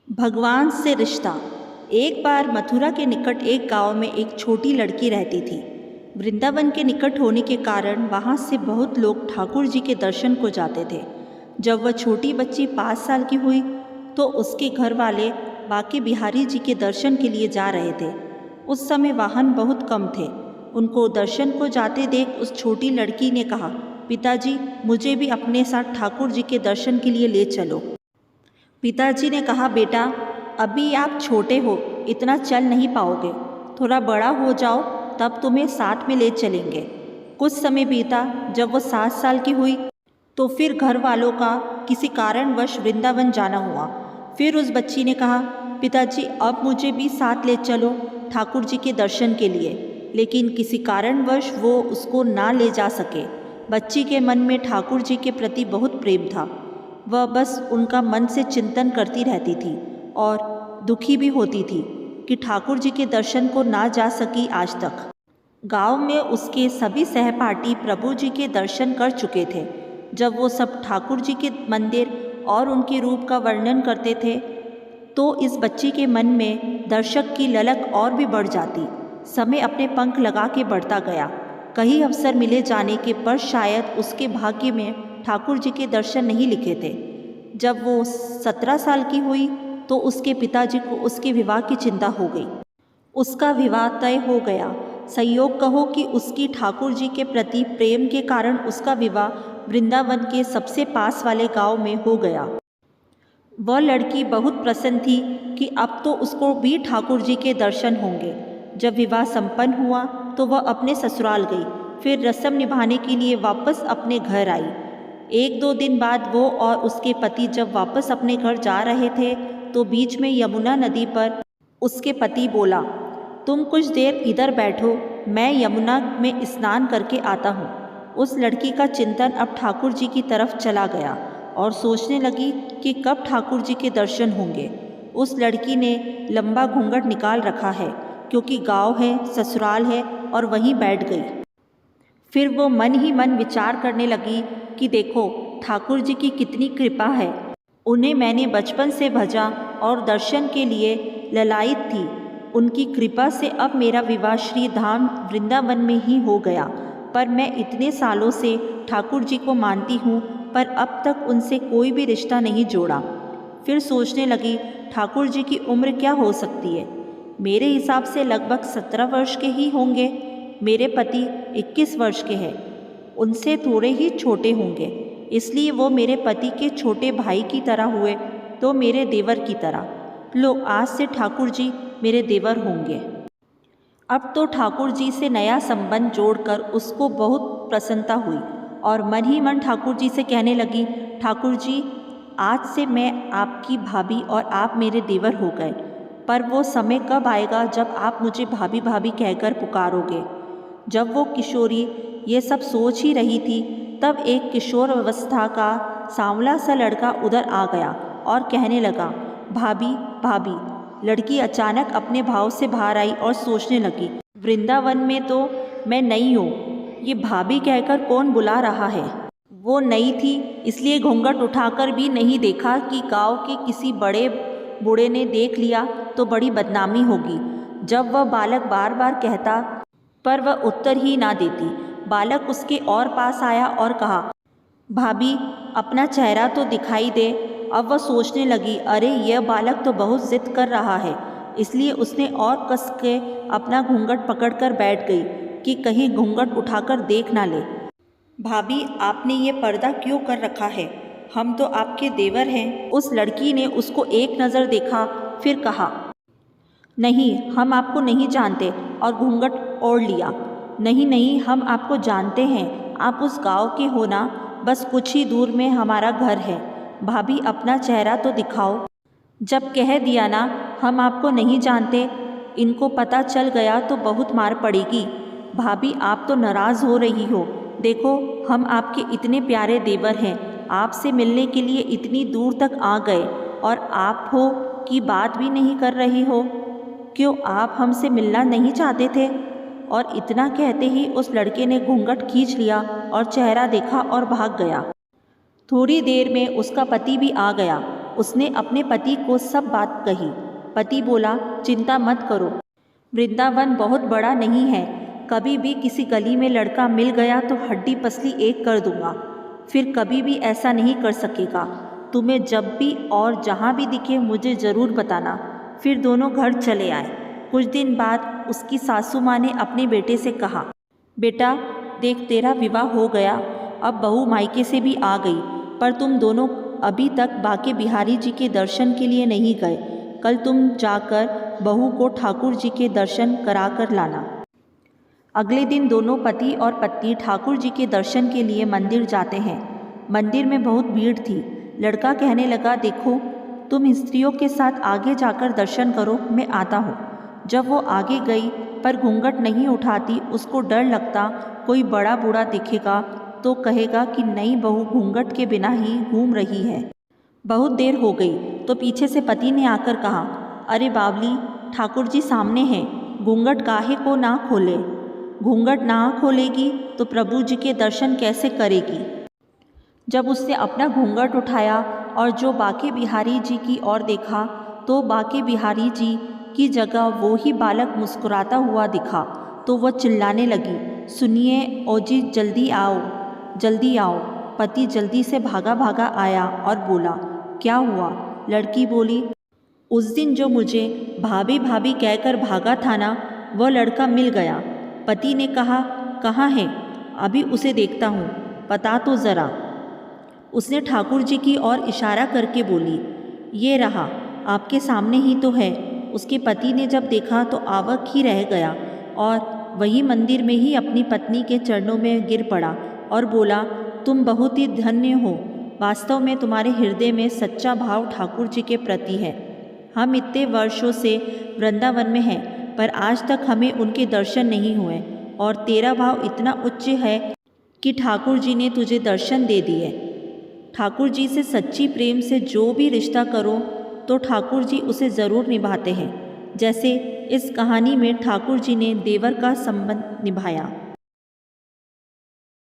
भगवान से रिश्ता। एक बार मथुरा के निकट एक गांव में एक छोटी लड़की रहती थी। वृंदावन के निकट होने के कारण वहां से बहुत लोग ठाकुर जी के दर्शन को जाते थे। जब वह छोटी बच्ची 5 साल की हुई तो उसके घर वाले बांके बिहारी जी के दर्शन के लिए जा रहे थे। उस समय वाहन बहुत कम थे। उनको दर्शन को जाते देख उस छोटी लड़की ने कहा, पिताजी मुझे भी अपने साथ ठाकुर जी के दर्शन के लिए ले चलो। पिताजी ने कहा, बेटा अभी आप छोटे हो, इतना चल नहीं पाओगे, थोड़ा बड़ा हो जाओ तब तुम्हें साथ में ले चलेंगे। कुछ समय बीता। जब वो 7 साल की हुई तो फिर घर वालों का किसी कारणवश वृंदावन जाना हुआ। फिर उस बच्ची ने कहा, पिताजी अब मुझे भी साथ ले चलो ठाकुर जी के दर्शन के लिए। लेकिन किसी कारणवश वो उसको ना ले जा सके। बच्ची के मन में ठाकुर जी के प्रति बहुत प्रेम था। वह बस उनका मन से चिंतन करती रहती थी और दुखी भी होती थी कि ठाकुर जी के दर्शन को ना जा सकी आज तक। गांव में उसके सभी सहपाठी प्रभु जी के दर्शन कर चुके थे। जब वो सब ठाकुर जी के मंदिर और उनके रूप का वर्णन करते थे तो इस बच्ची के मन में दर्शक की ललक और भी बढ़ जाती। समय अपने पंख लगा के बढ़ता गया। कई अवसर मिले जाने के पर शायद उसके भाग्य में ठाकुर जी के दर्शन नहीं लिखे थे। जब वो 17 साल की हुई तो उसके पिताजी को उसके विवाह की चिंता हो गई। उसका विवाह तय हो गया। संयोग कहो कि उसकी ठाकुर जी के प्रति प्रेम के कारण उसका विवाह वृंदावन के सबसे पास वाले गांव में हो गया। वह लड़की बहुत प्रसन्न थी कि अब तो उसको भी ठाकुर जी के दर्शन होंगे। जब विवाह संपन्न हुआ तो वह अपने ससुराल गई। फिर रस्म निभाने के लिए वापस अपने घर आई। 1-2 दिन बाद वो और उसके पति जब वापस अपने घर जा रहे थे तो बीच में यमुना नदी पर उसके पति बोला, तुम कुछ देर इधर बैठो, मैं यमुना में स्नान करके आता हूँ। उस लड़की का चिंतन अब ठाकुर जी की तरफ चला गया और सोचने लगी कि कब ठाकुर जी के दर्शन होंगे। उस लड़की ने लंबा घूंघट निकाल रखा है क्योंकि गांव है, ससुराल है, और वहीं बैठ गई। फिर वो मन ही मन विचार करने लगी कि देखो ठाकुर जी की कितनी कृपा है। उन्हें मैंने बचपन से भजा और दर्शन के लिए ललायित थी। उनकी कृपा से अब मेरा विवाह श्री धाम वृंदावन में ही हो गया। पर मैं इतने सालों से ठाकुर जी को मानती हूँ पर अब तक उनसे कोई भी रिश्ता नहीं जोड़ा। फिर सोचने लगी, ठाकुर जी की उम्र क्या हो सकती है। मेरे हिसाब से लगभग 17 वर्ष के ही होंगे। मेरे पति 21 वर्ष के हैं, उनसे थोड़े ही छोटे होंगे। इसलिए वो मेरे पति के छोटे भाई की तरह हुए तो मेरे देवर की तरह। लो, आज से ठाकुर जी मेरे देवर होंगे। अब तो ठाकुर जी से नया संबंध जोड़कर उसको बहुत प्रसन्नता हुई और मन ही मन ठाकुर जी से कहने लगी, ठाकुर जी आज से मैं आपकी भाभी और आप मेरे देवर हो गए। पर वो समय कब आएगा जब आप मुझे भाभी भाभी कहकर पुकारोगे। जब वो किशोरी ये सब सोच ही रही थी तब एक किशोर अवस्था का सांवला सा लड़का उधर आ गया और कहने लगा, भाभी भाभी। लड़की अचानक अपने भाव से बाहर आई और सोचने लगी, वृंदावन में तो मैं नई हूँ, ये भाभी कहकर कौन बुला रहा है। वो नई थी इसलिए घूंघट उठाकर भी नहीं देखा कि गांव के किसी बड़े बूढ़े ने देख लिया तो बड़ी बदनामी होगी। जब वह बालक बार बार कहता पर वह उत्तर ही ना देती। बालक उसके और पास आया और कहा, भाभी अपना चेहरा तो दिखाई दे। अब वह सोचने लगी, अरे यह बालक तो बहुत जिद कर रहा है। इसलिए उसने और कस के अपना घूंघट पकड़कर बैठ गई कि कहीं घूंघट उठाकर देख ना ले। भाभी आपने ये पर्दा क्यों कर रखा है, हम तो आपके देवर हैं। उस लड़की ने उसको एक नज़र देखा फिर कहा, नहीं हम आपको नहीं जानते, और घूंघट ओढ़ लिया। नहीं नहीं, हम आपको जानते हैं, आप उस गांव के हो ना, बस कुछ ही दूर में हमारा घर है। भाभी अपना चेहरा तो दिखाओ। जब कह दिया ना हम आपको नहीं जानते, इनको पता चल गया तो बहुत मार पड़ेगी। भाभी आप तो नाराज़ हो रही हो। देखो हम आपके इतने प्यारे देवर हैं, आपसे मिलने के लिए इतनी दूर तक आ गए और आप हो कि बात भी नहीं कर रही हो। क्यों आप हमसे मिलना नहीं चाहते थे। और इतना कहते ही उस लड़के ने घूंघट खींच लिया और चेहरा देखा और भाग गया। थोड़ी देर में उसका पति भी आ गया उसने अपने पति को सब बात कही। पति बोला, चिंता मत करो, वृंदावन बहुत बड़ा नहीं है, कभी भी किसी गली में लड़का मिल गया तो हड्डी पसली एक कर दूंगा, फिर कभी भी ऐसा नहीं कर सकेगा। तुम्हें जब भी और जहाँ भी दिखे मुझे ज़रूर बताना। फिर दोनों घर चले आए। कुछ दिन बाद उसकी सासू माँ ने अपने बेटे से कहा, बेटा देख, तेरा विवाह हो गया, अब बहू मायके से भी आ गई, पर तुम दोनों अभी तक बाके बिहारी जी के दर्शन के लिए नहीं गए। कल तुम जाकर बहू को ठाकुर जी के दर्शन करा कर लाना। अगले दिन दोनों पति और पत्नी ठाकुर जी के दर्शन के लिए मंदिर जाते हैं। मंदिर में बहुत भीड़ थी। लड़का कहने लगा, देखो तुम स्त्रियों के साथ आगे जाकर दर्शन करो, मैं आता हूँ। जब वो आगे गई पर घूंघट नहीं उठाती, उसको डर लगता कोई बड़ा बूढ़ा दिखेगा तो कहेगा कि नई बहू घूंघट के बिना ही घूम रही है। बहुत देर हो गई तो पीछे से पति ने आकर कहा, अरे बावली, ठाकुर जी सामने हैं, घूंघट काहे को ना खोले। घूंघट ना खोलेगी तो प्रभु जी के दर्शन कैसे करेगी। जब उसने अपना घूंघट उठाया और जो बाके बिहारी जी की ओर देखा तो बाके बिहारी जी की जगह वो ही बालक मुस्कुराता हुआ दिखा। तो वह चिल्लाने लगी, सुनिए ओ जी, जल्दी आओ, जल्दी आओ। पति जल्दी से भागा भागा आया और बोला, क्या हुआ। लड़की बोली, उस दिन जो मुझे भाभी भाभी कहकर भागा था ना, वह लड़का मिल गया। पति ने कहा, कहाँ है, अभी उसे देखता हूँ, बता तो ज़रा। उसने ठाकुर जी की ओर इशारा करके बोली, ये रहा, आपके सामने ही तो है। उसके पति ने जब देखा तो आवाक ही रह गया और वही मंदिर में ही अपनी पत्नी के चरणों में गिर पड़ा और बोला, तुम बहुत ही धन्य हो, वास्तव में तुम्हारे हृदय में सच्चा भाव ठाकुर जी के प्रति है। हम इतने वर्षों से वृंदावन में हैं, पर आज तक हमें उनके दर्शन नहीं हुए, और तेरा भाव इतना उच्च है कि ठाकुर जी ने तुझे दर्शन दे दिए। ठाकुर जी से सच्ची प्रेम से जो भी रिश्ता करो तो ठाकुर जी उसे ज़रूर निभाते हैं, जैसे इस कहानी में ठाकुर जी ने देवर का संबंध निभाया।